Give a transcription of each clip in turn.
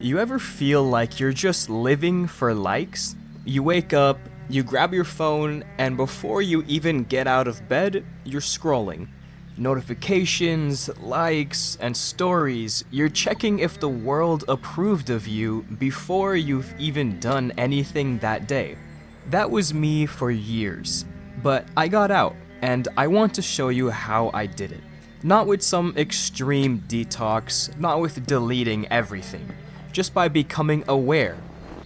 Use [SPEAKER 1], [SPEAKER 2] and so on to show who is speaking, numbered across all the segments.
[SPEAKER 1] You ever feel like you're just living for likes? You wake up, you grab your phone, and before you even get out of bed, you're scrolling. Notifications, likes, and stories. You're checking if the world approved of you before you've even done anything that day. That was me for years. But I got out, and I want to show you how I did it. Not with some extreme detox, not with deleting everything. Just by becoming aware,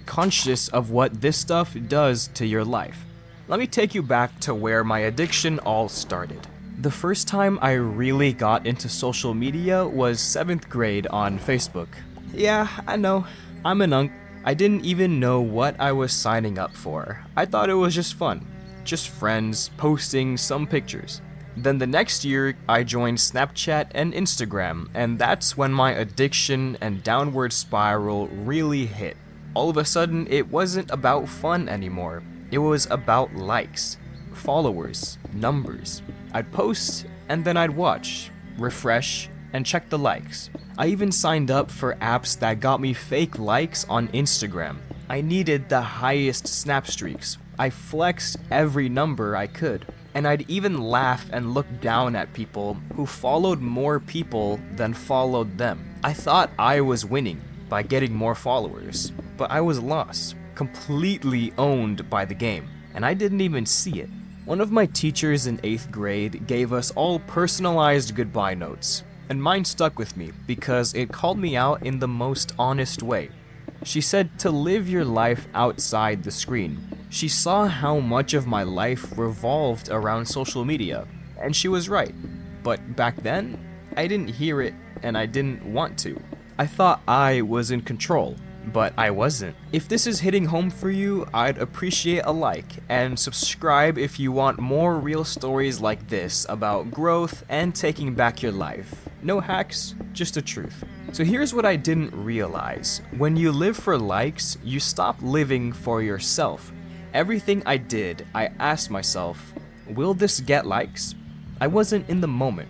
[SPEAKER 1] conscious of what this stuff does to your life. Let me take you back to where my addiction all started. The first time I really got into social media was 7th grade on Facebook. Yeah, I know, I'm an unk. I didn't even know what I was signing up for. I thought it was just fun. Just friends posting some pictures. Then the next year, I joined Snapchat and Instagram, and that's when my addiction and downward spiral really hit. All of a sudden, it wasn't about fun anymore. It was about likes, followers, numbers. I'd post, and then I'd watch, refresh, and check the likes. I even signed up for apps that got me fake likes on Instagram. I needed the highest snap streaks. I flexed every number I could. And I'd even laugh and look down at people who followed more people than followed them. I thought I was winning by getting more followers, but I was lost, completely owned by the game, and I didn't even see it. One of my teachers in 8th grade gave us all personalized goodbye notes, and mine stuck with me because it called me out in the most honest way. She said to live your life outside the screen. She saw how much of my life revolved around social media, and she was right. But back then, I didn't hear it, and I didn't want to. I thought I was in control, but I wasn't. If this is hitting home for you, I'd appreciate a like, and subscribe if you want more real stories like this about growth and taking back your life. No hacks, just the truth. So here's what I didn't realize. When you live for likes, you stop living for yourself. Everything I did, I asked myself, will this get likes? I wasn't in the moment.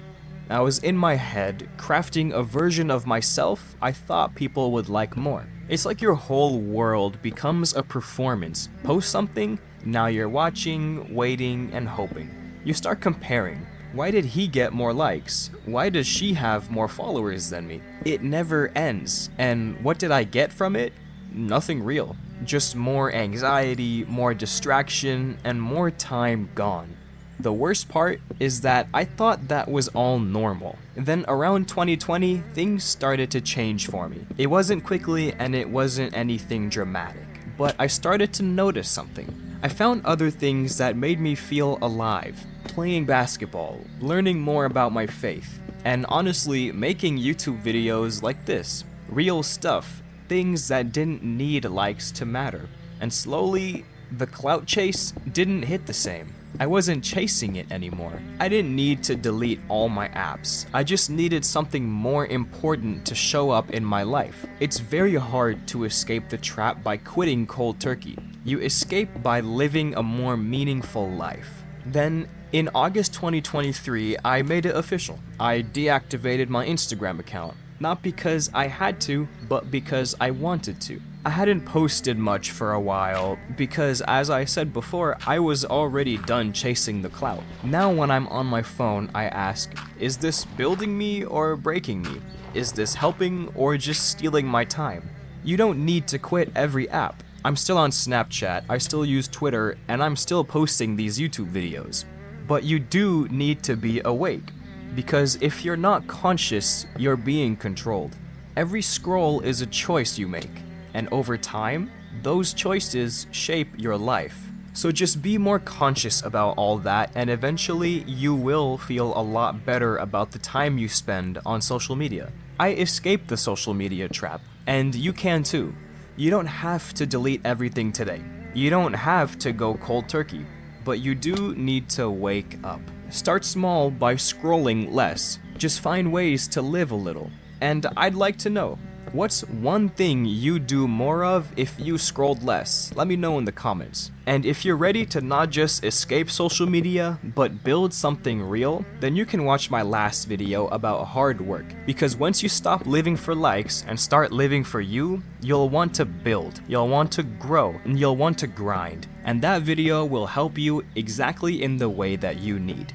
[SPEAKER 1] I was in my head, crafting a version of myself I thought people would like more. It's like your whole world becomes a performance. Post something, now you're watching, waiting, and hoping. You start comparing. Why did he get more likes? Why does she have more followers than me? It never ends. And what did I get from it? Nothing real. Just more anxiety, more distraction, and more time gone. The worst part is that I thought that was all normal. Then around 2020, things started to change for me. It wasn't quickly and it wasn't anything dramatic, but I started to notice something. I found other things that made me feel alive. Playing basketball, learning more about my faith, and honestly making YouTube videos like this. Real stuff. Things that didn't need likes to matter. And slowly, the clout chase didn't hit the same. I wasn't chasing it anymore. I didn't need to delete all my apps. I just needed something more important to show up in my life. It's very hard to escape the trap by quitting cold turkey. You escape by living a more meaningful life. Then, in August 2023, I made it official. I deactivated my Instagram account. Not because I had to, but because I wanted to. I hadn't posted much for a while because, as I said before, I was already done chasing the clout. Now when I'm on my phone, I ask, is this building me or breaking me? Is this helping or just stealing my time? You don't need to quit every app. I'm still on Snapchat, I still use Twitter, and I'm still posting these YouTube videos. But you do need to be awake. Because if you're not conscious, you're being controlled. Every scroll is a choice you make, and over time, those choices shape your life. So just be more conscious about all that, and eventually you will feel a lot better about the time you spend on social media. I escaped the social media trap, and you can too. You don't have to delete everything today. You don't have to go cold turkey, but you do need to wake up. Start small by scrolling less. Just find ways to live a little. And I'd like to know, What's one thing you'd do more of if you scrolled less? Let me know in the comments. And if you're ready to not just escape social media, but build something real, then you can watch my last video about hard work. Because once you stop living for likes and start living for you, you'll want to build, you'll want to grow, and you'll want to grind. And that video will help you exactly in the way that you need.